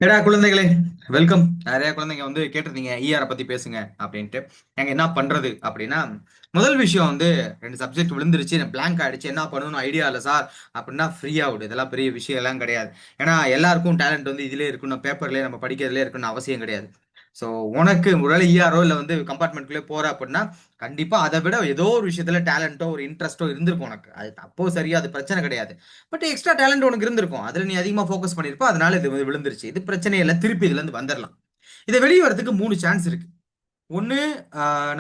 ஏடா குழந்தைகளே, வெல்கம். நிறைய குழந்தைங்க வந்து கேட்டிருந்தீங்க ஈஆரை பத்தி பேசுங்க அப்படின்ட்டு. நாங்க என்ன பண்றது அப்படின்னா, முதல் விஷயம் வந்து ரெண்டு சப்ஜெக்ட் விழுந்துருச்சு, எனக்கு பிளாங்க் ஆயிடுச்சு, என்ன பண்ணணும்னு ஐடியா இல்லை சார் அப்படின்னா ஃப்ரீயா விடு. இதெல்லாம் பெரிய விஷயம் எல்லாம் கிடையாது. ஏன்னா எல்லாருக்கும் டேலண்ட் வந்து இதுலயே இருக்கணும், பேப்பர்லயே நம்ம படிக்கிறதுலே இருக்கணும்னு அவசியம் கிடையாது. ஸோ உனக்கு ஒருவேளை ஈஆரோ இல்லை வந்து கம்பார்ட்மெண்ட்குள்ளே போற அப்படின்னா கண்டிப்பா அதை விட ஏதோ ஒரு விஷயத்துல டேலண்டோ ஒரு இன்ட்ரெஸ்டோ இருந்திருக்கும் உனக்கு. அது தப்போ சரியா அது பிரச்சனை கிடையாது. பட் எக்ஸ்ட்ரா டேலண்ட் உனக்கு இருந்திருக்கும், அதுல நீ அதிகமா ஃபோக்கஸ் பண்ணிருப்ப, அதனால இது வந்து விழுந்துருச்சு. இது பிரச்சனை இல்லை, திருப்பி இதுல இருந்து வந்துடலாம். இதை வெளியே வரதுக்கு மூணு சான்ஸ் இருக்கு. ஒன்று,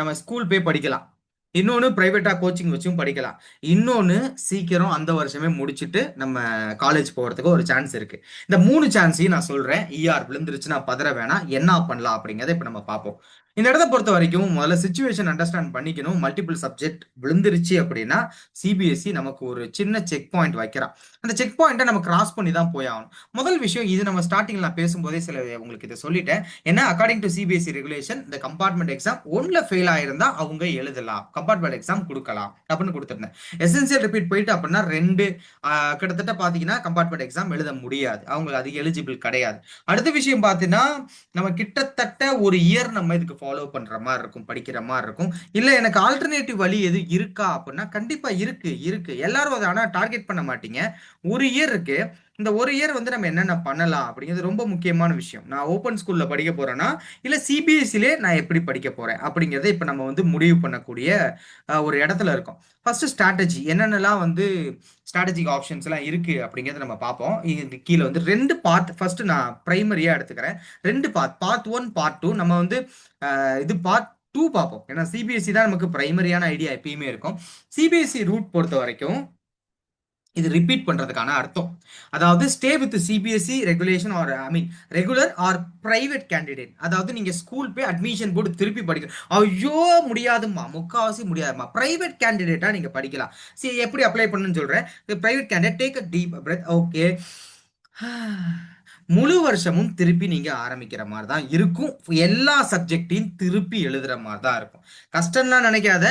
நம்ம ஸ்கூல் போய் படிக்கலாம். இன்னொன்று, பிரைவேட்டா கோச்சிங் வச்சும் படிக்கலாம். இன்னொன்று, சீக்கிரம் அந்த வருஷமே முடிச்சுட்டு நம்ம காலேஜ் போகிறதுக்கு ஒரு சான்ஸ் இருக்கு. இந்த மூணு சான்ஸையும் நான் சொல்றேன். இஆர் விழுந்துருச்சுன்னா பதற வேணாம், என்ன பண்ணலாம் அப்படிங்கிறத இப்போ நம்ம பார்ப்போம். இந்த இடத்த பொறுத்த வரைக்கும் முதல்ல சுச்சுவேஷன் அண்டர்ஸ்டாண்ட் பண்ணிக்கணும். மல்டிபிள் சப்ஜெக்ட் விழுந்துருச்சு அப்படின்னா சிபிஎஸ்சி நமக்கு ஒரு சின்ன செக் பாயிண்ட் வைக்கிறான். அந்த செக் பாயிண்ட்டை நம்ம கிராஸ் பண்ணி தான் போய் ஆகணும். முதல் விஷயம் இது, நம்ம ஸ்டார்டிங்ல நான் பேசும்போதே சில உங்களுக்கு இதை சொல்லிட்டேன். ஏன்னா அக்கார்டிங் டு சிபிஎஸ்சி ரெகுலேஷன் இந்த கம்பார்ட்மெண்ட் எக்ஸாம் ஒன்ல ஃபெயில் ஆயிருந்தா அவங்க எழுதலாம், கம்பார்ட்மெண்ட் எக்ஸாம் கொடுக்கலாம் அப்படின்னு கொடுத்துருந்தேன். எசென்சியல் ரிப்பீட் போயிட்டு அப்படின்னா ரெண்டு கிட்டத்தட்ட பாத்தீங்கன்னா கம்பார்ட்மெண்ட் எக்ஸாம் எழுத முடியாது, அவங்க அது எலிஜிபிள் கிடையாது. அடுத்த விஷயம் பார்த்தீங்கன்னா, நம்ம கிட்டத்தட்ட ஒரு இயர் நம்ம இதுக்கு ஃபாலோ பண்ற மாதிரி இருக்கும், படிக்கிற மாதிரி இருக்கும். இல்ல எனக்கு ஆல்டர்னேட்டிவ் வழி எது இருக்கா அப்படின்னா கண்டிப்பா இருக்கு இருக்கு. எல்லாரும் அதை ஆனா டார்கெட் பண்ண மாட்டீங்க. ஒரு இயர் இருக்கு. இந்த ஒரு இயர் வந்து நம்ம என்னென்ன பண்ணலாம் அப்படிங்கிறது ரொம்ப முக்கியமான விஷயம். நான் ஓப்பன் ஸ்கூல்ல படிக்க போறேன்னா இல்ல சிபிஎஸ்சிலே நான் எப்படி படிக்க போறேன் அப்படிங்கிறத இப்ப நம்ம வந்து முடிவு பண்ணக்கூடிய ஒரு இடத்துல இருக்கோம். ஃபர்ஸ்ட் ஸ்ட்ராட்டஜி என்னென்னலாம் வந்து ஸ்ட்ராட்டஜிக் ஆப்ஷன்ஸ் எல்லாம் இருக்கு அப்படிங்கிறத நம்ம பார்ப்போம். இது கீழே வந்து ரெண்டு பார்ட். ஃபர்ஸ்ட் நான் பிரைமரியா எடுத்துக்கிறேன். ரெண்டு part, part one part two. நம்ம வந்து இது பார்ட் டூ பார்ப்போம். ஏன்னா சிபிஎஸ்சி தான் நமக்கு பிரைமரியான ஐடியா எப்பயுமே இருக்கும். சிபிஎஸ்சி ரூட் பொறுத்த வரைக்கும் இது ரிப்பீட் பண்றதுக்கான அர்த்தம். அதாவது stay with CBSE regulation or I mean regular or private candidate. அதாவது நீங்க ஸ்கூல் போய் அட்மிஷன் போட்டு திருப்பி படிக்க ஐயோ முடியாதுமா, முக்காவாசி முடியாதுமா. பிரைவேட் கேண்டிடேட்டா நீங்க படிக்கலாம். சரி, எப்படி அப்ளை பண்ணுன்னு சொல்றேன். Private candidate take a deep breadth. Okay, முழு வருஷமும் திருப்பி நீங்க ஆரம்பிக்கிற மாதிரி தான் இருக்கும். எல்லா சப்ஜெக்டையும் திருப்பி எழுதுற மாதிரி தான் இருக்கும். கஷ்டம்லாம் நினைக்காத.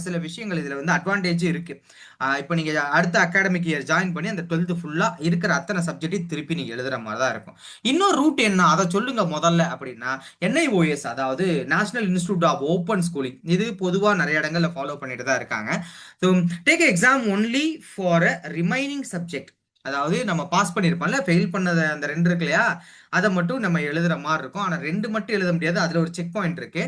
சில விஷயங்கள் இதுல வந்து அட்வான்டேஜ் இருக்கு. இப்போ நீங்க அடுத்த அகாடமிக் இயர் ஜாயின் பண்ணி அந்த 12th ஃபுல்லா இருக்கிற அத்தனை சப்ஜெக்டையும் திருப்பி நீங்க எழுதுற மாதிரி தான் இருக்கும். இன்னொரு ரூட் என்ன அதை சொல்லுங்க முதல்ல அப்படின்னா, என்ஐஓஎஸ், அதாவது national institute of open schooling. இது பொதுவா நிறைய இடங்கள்ல ஃபாலோ பண்ணிட்டு தான் இருக்காங்க. So take exam only for a remaining subject. அதாவது நம்ம பாஸ் பண்ணியிருப்போம்ல, ஃபெயில் பண்ணத அந்த ரெண்டு இருக்கு இல்லையா, அதை மட்டும் நம்ம எழுதுற மாதிரி இருக்கும். ஆனால் ரெண்டு மட்டும் எழுத முடியாது, அதில் ஒரு செக் பாயிண்ட் இருக்கு.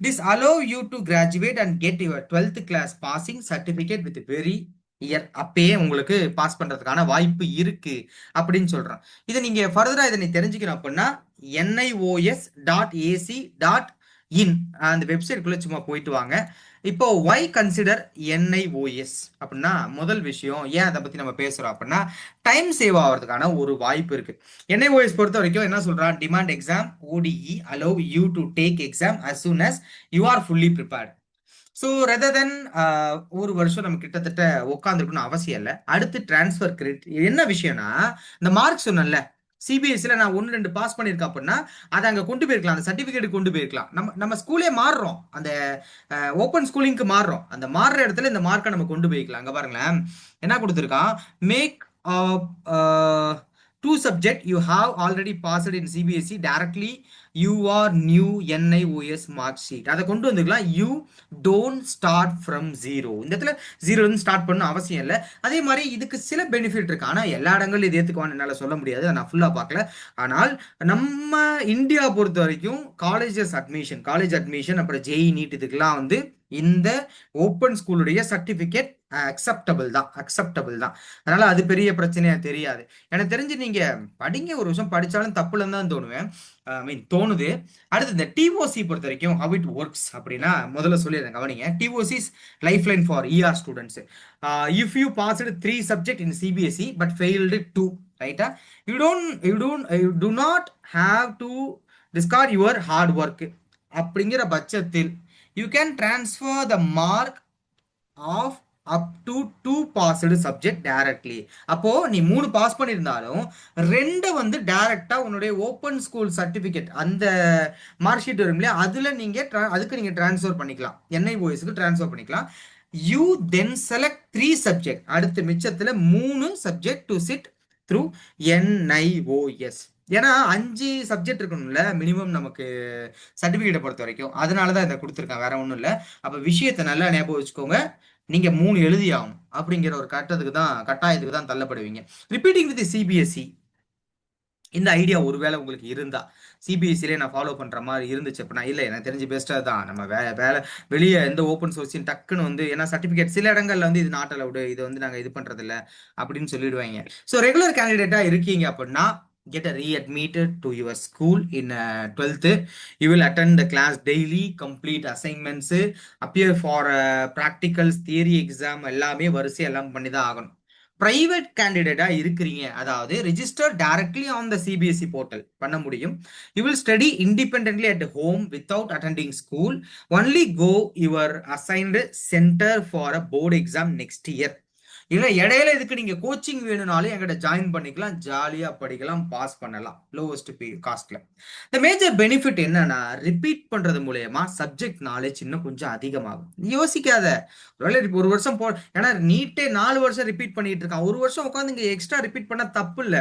This allow you to graduate and get your 12th class passing certificate with very year. அப்பயே உங்களுக்கு பாஸ் பண்றதுக்கான வாய்ப்பு இருக்கு அப்படின்னு சொல்றோம். இதை நீங்க ஃபர்தரா இதை நீ தெரிஞ்சுக்கணும் அப்படின்னா NIOS.AC.in அந்த வெப்சைட்குள்ள சும்மா போயிட்டு வாங்க. இப்போ ஒய் கன்சிடர் NIOS அப்படின்னா, முதல் விஷயம் ஏன் அதை பத்தி நம்ம பேசுறோம் அப்படின்னா, டைம் சேவ் ஆகிறதுக்கான ஒரு வாய்ப்பு இருக்கு. NIOS பொறுத்த வரைக்கும் என்ன சொல்றான், demand exam ODE allow you to take exam as soon as you are fully prepared. So rather than ஒரு வருஷம் நம்ம கிட்டத்தட்ட உட்காந்துருக்கணும் அவசியம் இல்லை. அடுத்து டிரான்ஸ்ஃபர் கிரெடிட். என்ன விஷயம்னா, இந்த மார்க் சொன்னல, சிபிஎஸ்சில நான் ஒன்று ரெண்டு பாஸ் பண்ணியிருக்கேன் அப்படின்னா அதை அங்கே கொண்டு போயிருக்கலாம், அந்த சர்டிஃபிகேட் கொண்டு போயிருக்கலாம். நம்ம ஸ்கூலே மாறுறோம், அந்த ஓப்பன் ஸ்கூலிங்க்கு மாறுறோம். அந்த மாறுற இடத்துல இந்த மார்க்கை நம்ம கொண்டு போய்க்கலாம். அங்கே பாருங்களேன் என்ன கொடுத்துருக்கான், make two subject you have already passed in CBSE directly you are new NIOS mark sheet. அதை கொண்டு வந்துக்கலாம். You don't start from zero. இந்த இடத்துல ஜீரோ இருந்து ஸ்டார்ட் பண்ண அவசியம் இல்லை. அதே மாதிரி இதுக்கு சில பெனிஃபிட் இருக்கு. ஆனால் எல்லா இடங்களும் இது ஏற்றுக்குவான்னு என்னால் சொல்ல முடியாது, நான் ஃபுல்லாக பார்க்கல. ஆனால் நம்ம இந்தியா பொறுத்த வரைக்கும் காலேஜ் அட்மிஷன் அப்புறம் ஜேஇ நீட் இதுக்கெல்லாம் வந்து இந்த ஓப்பன் ஸ்கூலுடைய சர்டிஃபிகேட் அக்செப்டபிள் தான். அதனால அது பெரிய பிரச்சனையா தெரியாது. எனக்கு தெரிஞ்சு நீங்க படிங்க, ஒரு விஷயம் படிச்சாலும் தப்புலன்னு தான் தோணுவேன், தோணுது. அடுத்து இந்த டிஓசி பொறுத்த வரைக்கும் how it works அப்படின்னா முதல்ல சொல்லிடுறேன், கவனிங்க. TOC is life line for ER students. If you passed 3 subject in CBSE but failed 2, ரைட்டா, you do not have to discard your hard work. அப்படிங்கிற பட்சத்தில் you can transfer the mark of up to 2 passed subject directly. அப்போ நீ 3 pass பண்ணியிருந்தாலும் 2 வந்து டைரக்டா உன்னுடைய open school certificate அந்த மார்க் ஷீட் வரும் இல்லையா, அதுல நீங்க அதுக்கு நீங்க டிரான்ஸ்ஃபர் பண்ணிக்கலாம், NIOSக்கு டிரான்ஸ்ஃபர் பண்ணிக்கலாம். You then select 3 subject. அடுத்து மிச்சத்துல 3 subject to sit through NIOS. ஏன்னா 5 சப்ஜெக்ட் இருக்கணும்ல மினிமம் நமக்கு சர்டிபிகேட்டை பொறுத்த வரைக்கும். அதனால தான் இதை கொடுத்துருக்கேன், வேற ஒன்றும் இல்லை. அப்போ விஷயத்தை நல்லா ஞாபகம் வச்சுக்கோங்க. நீங்க 3 எழுதி ஆகணும் அப்படிங்கிற ஒரு கட்டாயத்துக்கு தான் தள்ளப்படுவீங்க. ரிப்பீட்டிங் வித் சிபிஎஸ்இ, இந்த ஐடியா ஒருவேளை உங்களுக்கு இருந்தா, சிபிஎஸ்சிலே நான் ஃபாலோ பண்ற மாதிரி இருந்துச்சு அப்படின்னா, இல்லை எனக்கு தெரிஞ்சு பெஸ்ட்டாக தான் நம்ம வேலை வெளியே எந்த ஓப்பன் சோர்ஸையும் டக்குன்னு வந்து, ஏன்னா சர்டிஃபிகேட் சில இடங்கள்ல வந்து இது நாட் அலவுடு, இது வந்து நாங்கள் இது பண்றது இல்லை அப்படின்னு சொல்லிடுவாங்க. ஸோ ரெகுலர் கேண்டிடேட்டா இருக்கீங்க அப்படின்னா, get a readmitted to your school in 12th. You will attend the class daily, complete assignments, appear for practicals, theory exam, எல்லாமே வரிசை எல்லாம் பண்ணி தான் ஆகணும். பிரைவேட் கேண்டிடேட்டா இருக்கிறீங்க, அதாவது register directly on the CBSE portal பண்ண முடியும். You will study independently at home without attending school. Only go your assigned centre for a board exam next year. இல்ல இடையில இதுக்கு நீங்க கோச்சிங் வேணும்னாலும் எங்கிட்ட ஜாயின் பண்ணிக்கலாம், ஜாலியா படிக்கலாம், பாஸ் பண்ணலாம் லோவஸ்ட் காஸ்ட்ல. இந்த மேஜர் பெனிஃபிட் என்னன்னா, ரிப்பீட் பண்றது மூலயமா சப்ஜெக்ட் நாலேஜ் இன்னும் கொஞ்சம் அதிகமாகும். யோசிக்காத, ஒரு வருஷம் ஏன்னா நீட்டே 4 வருஷம் ரிப்பீட் பண்ணிட்டு இருக்கான். ஒரு வருஷம் உட்காந்து இங்க எக்ஸ்ட்ரா ரிப்பீட் பண்ண தப்பு இல்ல.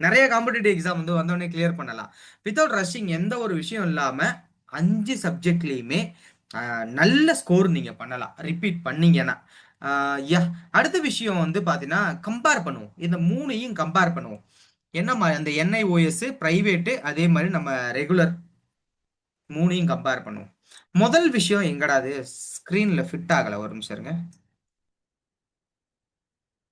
நிறைய காம்படிட்டிவ் எக்ஸாம் வந்து வந்தோடனே கிளியர் பண்ணலாம் வித்தவுட் ரஷ்ஷிங். எந்த ஒரு விஷயம் இல்லாம 5 சப்ஜெக்ட்லயுமே நல்ல ஸ்கோர் நீங்க பண்ணலாம் ரிப்பீட் பண்ணீங்கன்னா. யா, அடுத்த விஷயம் வந்து பாத்தீங்கன்னா, கம்பேர் பண்ணுவோம். இந்த 3ஐயும் கம்பேர் பண்ணுவோம். என்ன மாதிரி அந்த என்ஐஓஎஸ் பிரைவேட்டு, அதே மாதிரி நம்ம ரெகுலர், 3ஐயும் கம்பேர் பண்ணுவோம். முதல் விஷயம் எங்கடா அது ஸ்கிரீன்ல ஃபிட் ஆகல, ஒரு நிமிஷம் இருங்க.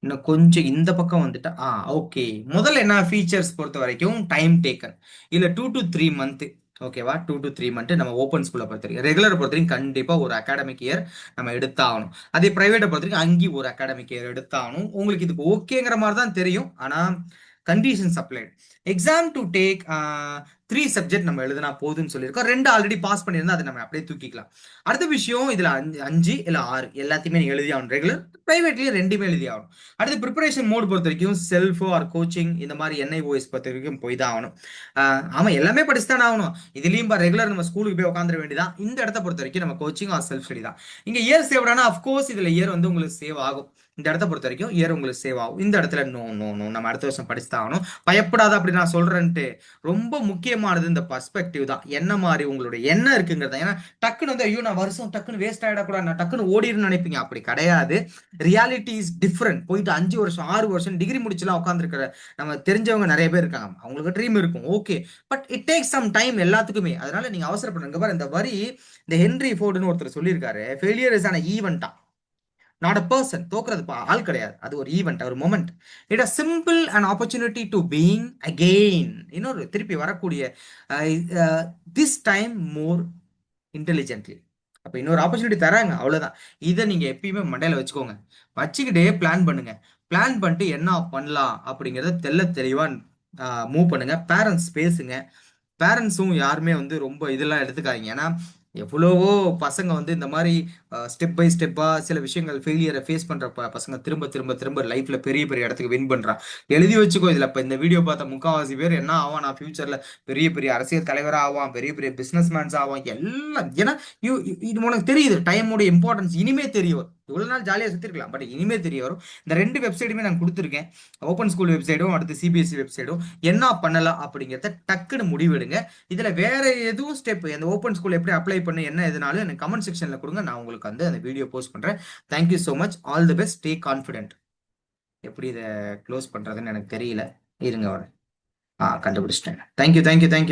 இன்னும் கொஞ்சம் இந்த பக்கம் வந்துட்டா ஓகே. முதல்ல என்ன ஃபீச்சர்ஸ் பொறுத்த வரைக்கும், டைம் டேக்கன் இல்ல 2 to 3 month. ஓகேவா, 2 to 3 month நம்ம ஓப்பன் ஸ்கூலை பொறுத்த வரைக்கும். ரெகுலர் பொறுத்த வரைக்கும் கண்டிப்பா ஒரு அகாடமிக் இயர் நம்ம எடுத்தாகணும். அதே பிரைவேட்டை பொறுத்த வரைக்கும் அங்கேயும் ஒரு அகாடமிக் இயர் எடுத்தாகணும். உங்களுக்கு இதுக்கு ஓகேங்கிற மாதிரி தான் தெரியும், ஆனா conditions applied. Exam to take 3 subject நம்ம எழுதினா போதுன்னு சொல்லியிருக்கோம். 2 ஆல்ரெடி பாஸ் பண்ணியிருந்தா அதை நம்ம அப்படியே தூக்கிக்கலாம். அடுத்த விஷயம், இதுல 5 இல்ல 6 எல்லாத்தையுமே நீ எழுதி ஆகணும். ரெகுலர் பிரைவேட்லயும் 2மே எழுதி ஆகணும். அடுத்து ப்ரிப்பரேஷன் மோட் பொறுத்த வரைக்கும் செல்ஃபோ ஆர் கோச்சிங், இந்த மாதிரி என்ஐஓஎஸ் பொறுத்த வரைக்கும் போய் தான் ஆகணும். ஆமா, எல்லாமே படிச்சு தானே ஆகணும். இதுலயும் ரெகுலர் நம்ம ஸ்கூலுக்கு போய் உட்காந்துட வேண்டியதான். இந்த இடத்த பொறுத்த வரைக்கும் நம்ம கோச்சிங் ஆர் செல்ஃப் ஸ்டடி தான். இங்க இயர் சேவ்டானா அஃப்கோர்ஸ் இதுல இயர் வந்து உங்களுக்கு சேவ் ஆகும். இந்த இடத்த பொறுத்த வரைக்கும் இயர் உங்களுக்கு சேவ் ஆகும். இந்த இடத்துல நோ நோ நோ நம்ம அடுத்த வருஷம் படிச்சு தான் ஆகணும். பயப்படாத அப்படி நான் சொல்றேன்ட்டு. ரொம்ப முக்கியமானது இந்த பர்ஸ்பெக்டிவ் தான். என்ன மாதிரி உங்களுடைய எண்ணம் இருக்குங்கிறத. ஏன்னா டக்குன்னு வந்து ஐயோ நான் வருஷம் டக்குன்னு வேஸ்ட் ஆகிடக்கூடாது, நான் டக்குன்னு ஓடிடுன்னு நினைப்பீங்க. அப்படி கிடையாது. Reality is different. போயிட்டு 5 வருஷம் 6 வருஷம் டிகிரி முடிச்சுலாம் உட்காந்துருக்கிற நம்ம தெரிஞ்சவங்க நிறைய பேர் இருக்காங்க. அவங்களுக்கு ட்ரீம் இருக்கும், okay, but it takes some time எல்லாத்துக்குமே. அதனால நீங்க அவசரப்படுங்க. பாரு, இந்த வரி இந்த ஹென்ரி ஃபோர்டுன்னு ஒருத்தர் சொல்லியிருக்காரு, ஃபெயிலியர் இஸ் ஆன ஈவெண்டா, நாட் அ பர்சன். தோக்குறது ஆள் கிடையாது, அது ஒரு ஈவெண்ட், ஒரு moment. It a simple and opportunity to being again, இன்னொரு திருப்பி வரக்கூடிய, திஸ் டைம் மோர் இன்டெலிஜென்ட்லி. அப்போ இன்னொரு ஆப்பர்ச்சுனிட்டி தராங்க, அவ்வளோதான். இதை நீங்கள் எப்பயுமே மண்டையில் வச்சுக்கோங்க. வச்சுக்கிட்டே பிளான் பண்ணுங்க. பிளான் பண்ணிட்டு என்ன பண்ணலாம் அப்படிங்கிறத தெளிவாக மூவ் பண்ணுங்க. பேரண்ட்ஸ் பேசுங்க. பேரண்ட்ஸும் யாருமே வந்து ரொம்ப இதெல்லாம் எடுத்துக்காதீங்க. ஏன்னா எவ்வளவோ பசங்க வந்து இந்த மாதிரி ஸ்டெப் பை ஸ்டெப்பாக சில விஷயங்கள் ஃபெயிலியரை ஃபேஸ் பண்ணுற பசங்க திரும்ப திரும்ப திரும்ப லைஃப்பில் பெரிய பெரிய இடத்துக்கு வின் பண்ணுறான். எழுதி வச்சுக்கோ. இதில் இப்போ இந்த வீடியோ பார்த்த முக்கால்வாசி பேர் என்ன ஆவான், நான் ஃபியூச்சரில் பெரிய பெரிய அரசியல் தலைவராக ஆவான், பெரிய பெரிய பிஸ்னஸ் மேன்ஸ் ஆவான் எல்லாம். ஏன்னா இது உனக்கு தெரியுது, டைமோட இம்பார்ட்டன்ஸ் இனிமே தெரிய வரும். இவ்வளோ நாள் ஜாலியாக சுற்றிருக்கலாம், பட் இனிமே தெரிய வரும். இந்த 2 வெப்சைட்டுமே நான் கொடுத்துருக்கேன், ஓப்பன் ஸ்கூல் வெப்சைடும் அடுத்து சிபிஎஸ்சி வெப்சைடும். என்ன பண்ணலாம் அப்படிங்கிறத டக்குன்னு முடிவெடுங்க. இதுல வேற எதுவும் ஸ்டெப், அந்த ஓப்பன் ஸ்கூல் எப்படி அப்ளை பண்ண என்ன எதுனாலும் எனக்கு கமெண்ட் செக்ஷன்ல கொடுங்க, நான் உங்களுக்கு வந்து அந்த வீடியோ போஸ்ட் பண்றேன். Thank you so much, all the best, stay confident. எப்படி இதை க்ளோஸ் பண்றதுன்னு எனக்கு தெரியல, இருங்க வரேன். கண்டுபிடிச்சிட்டேன். Thank you thank you thank you.